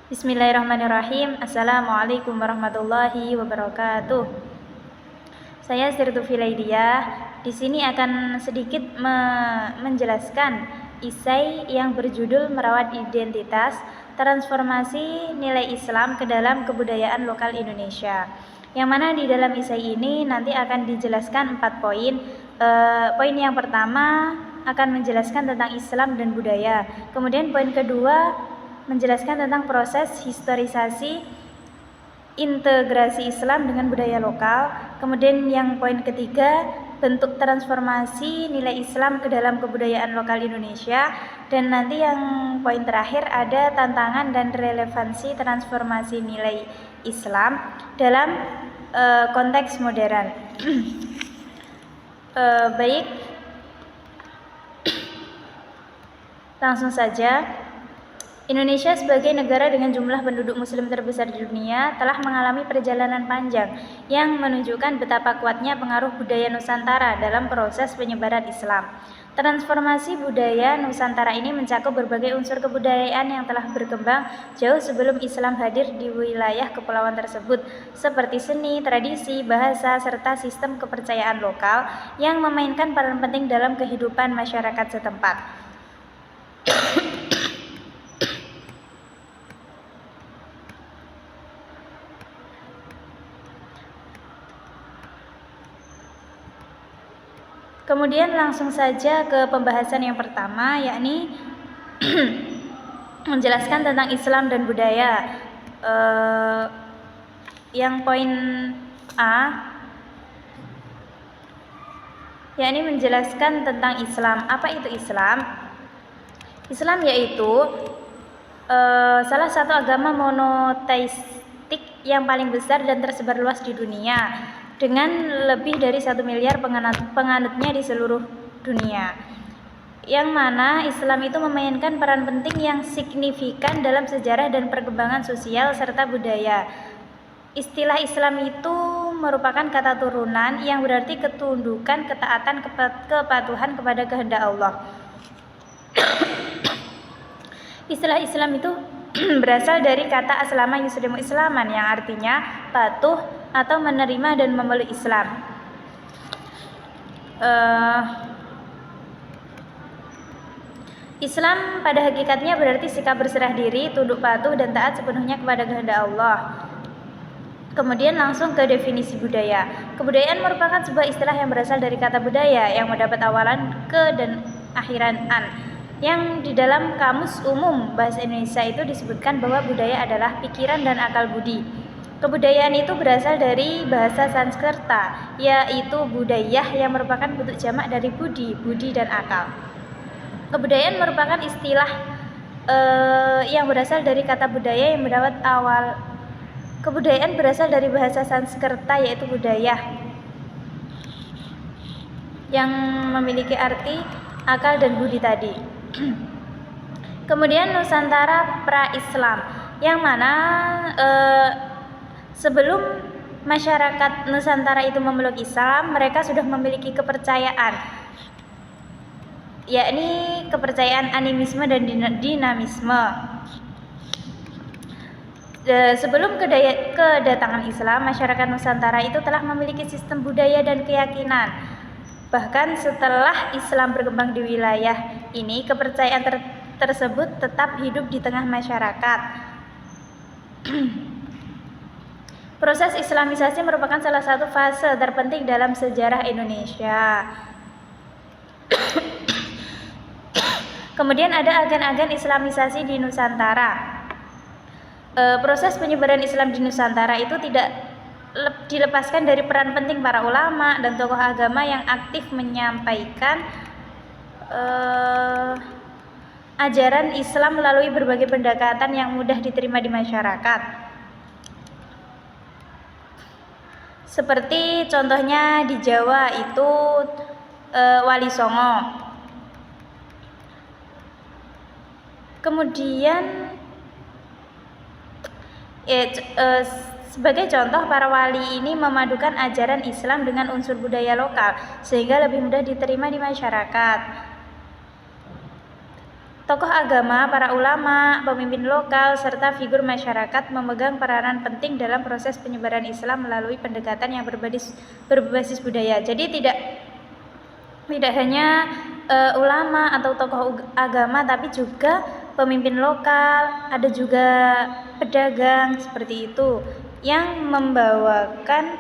Bismillahirrahmanirrahim. Assalamualaikum warahmatullahi wabarakatuh. Saya Sirtu Filaidiyah. Di sini akan sedikit menjelaskan esai yang berjudul Merawat Identitas, Transformasi Nilai Islam ke dalam Kebudayaan Lokal Indonesia. Yang mana di dalam esai ini nanti akan dijelaskan 4 poin. Poin yang pertama akan menjelaskan tentang Islam dan budaya. Kemudian poin kedua menjelaskan tentang proses historisasi integrasi Islam dengan budaya lokal. Kemudian yang poin ketiga, bentuk transformasi nilai Islam ke dalam kebudayaan lokal Indonesia. Dan nanti yang poin terakhir ada tantangan dan relevansi transformasi nilai Islam dalam konteks modern. Baik, langsung saja. Indonesia sebagai negara dengan jumlah penduduk muslim terbesar di dunia telah mengalami perjalanan panjang yang menunjukkan betapa kuatnya pengaruh budaya Nusantara dalam proses penyebaran Islam. Transformasi budaya Nusantara ini mencakup berbagai unsur kebudayaan yang telah berkembang jauh sebelum Islam hadir di wilayah kepulauan tersebut, seperti seni, tradisi, bahasa, serta sistem kepercayaan lokal yang memainkan peran penting dalam kehidupan masyarakat setempat. Kemudian langsung saja ke pembahasan yang pertama, yakni menjelaskan tentang Islam dan budaya. Yang poin A, yakni menjelaskan tentang Islam. Apa itu Islam? Islam yaitu salah satu agama monoteistik yang paling besar dan tersebar luas di dunia, dengan lebih dari 1 miliar penganutnya di seluruh dunia. Yang mana Islam itu memainkan peran penting yang signifikan dalam sejarah dan perkembangan sosial serta budaya. Istilah Islam itu merupakan kata turunan yang berarti ketundukan, ketaatan, kepatuhan kepada kehendak Allah. Istilah Islam itu berasal dari kata aslama yuslimu islaman, yang artinya patuh atau menerima dan memeluk Islam. Islam pada hakikatnya berarti sikap berserah diri, tunduk patuh dan taat sepenuhnya kepada kehendak Allah. Kemudian langsung ke definisi budaya. Kebudayaan merupakan sebuah istilah yang berasal dari kata budaya yang mendapat awalan ke dan akhiran an, yang di dalam Kamus Umum Bahasa Indonesia itu disebutkan bahwa budaya adalah pikiran dan akal budi. Kebudayaan itu berasal dari bahasa Sanskerta, yaitu budayah, yang merupakan bentuk jamak dari budi dan akal. Kebudayaan merupakan istilah yang berasal dari kata budaya yang mendapat awal. Kebudayaan berasal dari bahasa Sanskerta, yaitu budayah, yang memiliki arti akal dan budi tadi. Kemudian Nusantara pra-Islam, yang mana sebelum masyarakat Nusantara itu memeluk Islam, mereka sudah memiliki kepercayaan, yakni kepercayaan animisme dan dinamisme. Sebelum kedatangan Islam, masyarakat Nusantara itu telah memiliki sistem budaya dan keyakinan. Bahkan setelah Islam berkembang di wilayah ini, kepercayaan tersebut tetap hidup di tengah masyarakat. Proses Islamisasi merupakan salah satu fase terpenting dalam sejarah Indonesia. Kemudian ada agen-agen Islamisasi di Nusantara. Proses penyebaran Islam di Nusantara itu tidak dilepaskan dari peran penting para ulama dan tokoh agama yang aktif menyampaikan ajaran Islam melalui berbagai pendekatan yang mudah diterima di masyarakat. Seperti contohnya di Jawa itu Wali Songo. Kemudian sebagai contoh, para wali ini memadukan ajaran Islam dengan unsur budaya lokal sehingga lebih mudah diterima di masyarakat. Tokoh agama, para ulama, pemimpin lokal, serta figur masyarakat memegang peranan penting dalam proses penyebaran Islam melalui pendekatan yang berbasis budaya. Jadi tidak hanya ulama atau tokoh agama, tapi juga pemimpin lokal, ada juga pedagang seperti itu yang membawakan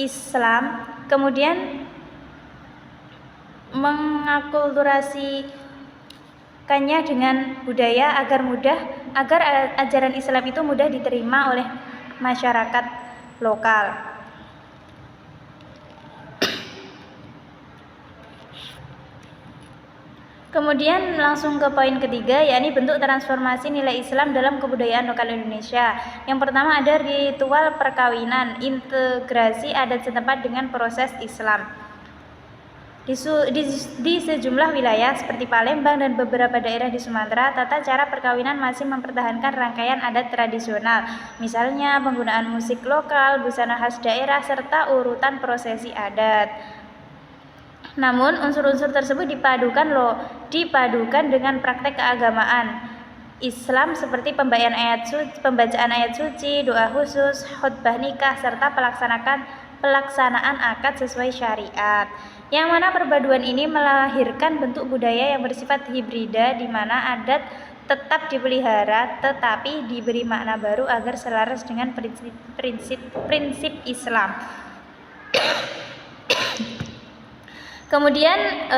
Islam, kemudian mengakulturasikannya dengan budaya agar ajaran Islam itu mudah diterima oleh masyarakat lokal. Kemudian langsung ke poin ketiga, yakni bentuk transformasi nilai Islam dalam kebudayaan lokal Indonesia. Yang pertama ada ritual perkawinan, integrasi adat setempat dengan proses Islam. Di sejumlah wilayah seperti Palembang dan beberapa daerah di Sumatera, tata cara perkawinan masih mempertahankan rangkaian adat tradisional, misalnya penggunaan musik lokal, busana khas daerah, serta urutan prosesi adat. Namun unsur-unsur tersebut dipadukan dengan praktek keagamaan Islam seperti pembacaan ayat suci, doa khusus, khutbah nikah, serta pelaksanaan akad sesuai syariat. Yang mana perpaduan ini melahirkan bentuk budaya yang bersifat hibrida, di mana adat tetap dipelihara tetapi diberi makna baru agar selaras dengan prinsip Islam. Kemudian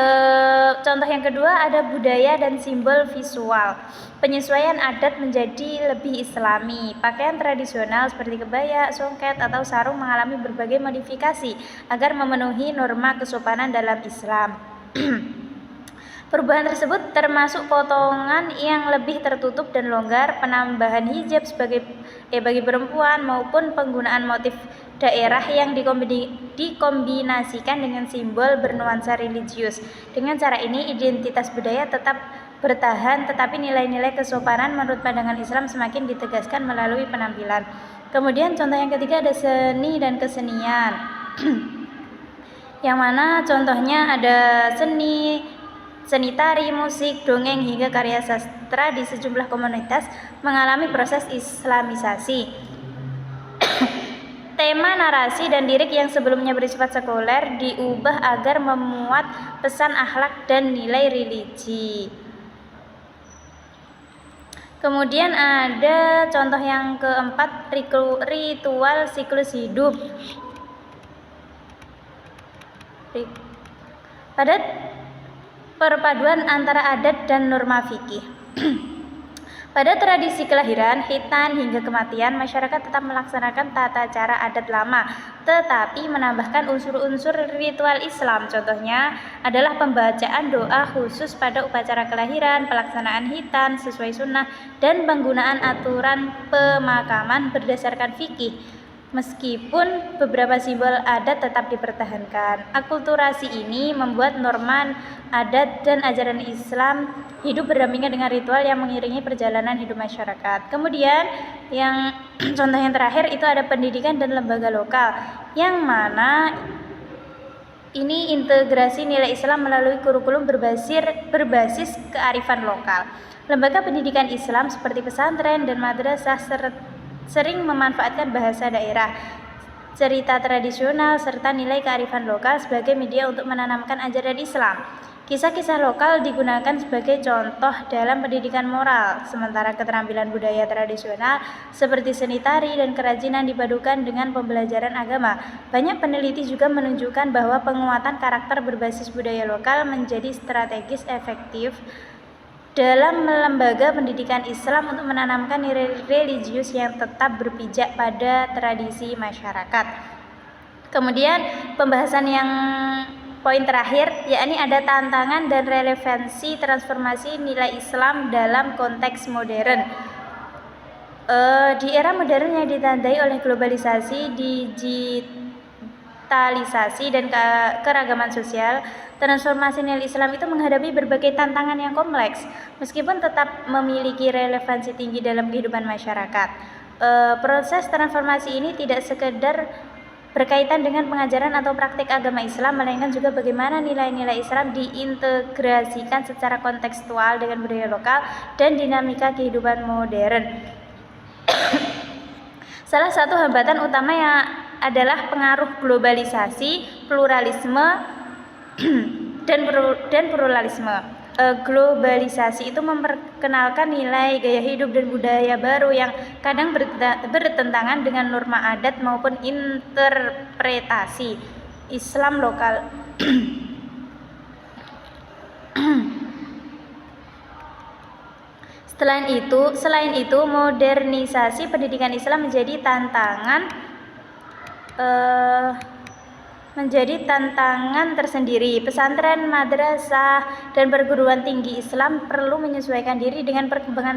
contoh yang kedua ada budaya dan simbol visual. Penyesuaian adat menjadi lebih islami. Pakaian tradisional seperti kebaya, songket, atau sarung mengalami berbagai modifikasi agar memenuhi norma kesopanan dalam Islam. Perubahan tersebut termasuk potongan yang lebih tertutup dan longgar, penambahan hijab bagi perempuan, maupun penggunaan motif daerah yang dikombinasikan dengan simbol bernuansa religius. Dengan cara ini identitas budaya tetap bertahan, tetapi nilai-nilai kesopanan menurut pandangan Islam semakin ditegaskan melalui penampilan. Kemudian contoh yang ketiga ada seni dan kesenian. Yang mana contohnya ada seni tari, musik, dongeng, hingga karya sastra di sejumlah komunitas mengalami proses islamisasi. Tema, narasi, dan lirik yang sebelumnya bersifat sekuler diubah agar memuat pesan akhlak dan nilai religi. Kemudian ada contoh yang keempat, ritual siklus hidup. Pada perpaduan antara adat dan norma fikih. Pada tradisi kelahiran, khitan, hingga kematian, masyarakat tetap melaksanakan tata cara adat lama, tetapi menambahkan unsur-unsur ritual Islam. Contohnya adalah pembacaan doa khusus pada upacara kelahiran, pelaksanaan khitan sesuai sunnah, dan penggunaan aturan pemakaman berdasarkan fikih. Meskipun beberapa simbol adat tetap dipertahankan, akulturasi ini membuat norma adat dan ajaran Islam hidup berdampingan dengan ritual yang mengiringi perjalanan hidup masyarakat. Kemudian yang contoh yang terakhir itu ada pendidikan dan lembaga lokal, yang mana ini integrasi nilai Islam melalui kurikulum berbasis kearifan lokal. Lembaga pendidikan Islam seperti pesantren dan madrasah sering memanfaatkan bahasa daerah, cerita tradisional, serta nilai kearifan lokal sebagai media untuk menanamkan ajaran Islam. Kisah-kisah lokal digunakan sebagai contoh dalam pendidikan moral, sementara keterampilan budaya tradisional seperti seni tari dan kerajinan dipadukan dengan pembelajaran agama. Banyak peneliti juga menunjukkan bahwa penguatan karakter berbasis budaya lokal menjadi strategis efektif dalam lembaga pendidikan Islam untuk menanamkan nilai religius yang tetap berpijak pada tradisi masyarakat. Kemudian pembahasan yang poin terakhir, yakni ada tantangan dan relevansi transformasi nilai Islam dalam konteks modern. Di era modern yang ditandai oleh globalisasi, digitalisasi, dan keragaman sosial, transformasi nilai Islam itu menghadapi berbagai tantangan yang kompleks, meskipun tetap memiliki relevansi tinggi dalam kehidupan masyarakat. Proses transformasi ini tidak sekedar berkaitan dengan pengajaran atau praktik agama Islam, melainkan juga bagaimana nilai-nilai Islam diintegrasikan secara kontekstual dengan budaya lokal dan dinamika kehidupan modern. Salah satu hambatan utama yang adalah pengaruh globalisasi, pluralisme, dan pluralisme. Globalisasi itu memperkenalkan nilai, gaya hidup, dan budaya baru yang kadang bertentangan dengan norma adat maupun interpretasi Islam lokal. Selain itu, modernisasi pendidikan Islam menjadi tantangan tersendiri. Pesantren, madrasah, dan perguruan tinggi Islam perlu menyesuaikan diri dengan perkembangan